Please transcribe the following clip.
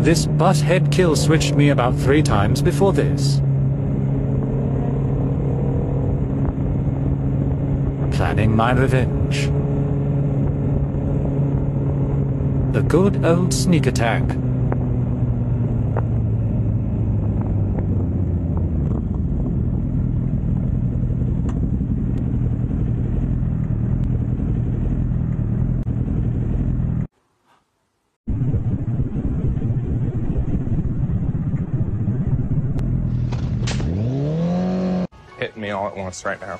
This butthead kill switched me about 3 times before this. Planning my revenge. The good old sneak attack. Hitting me all at once right now.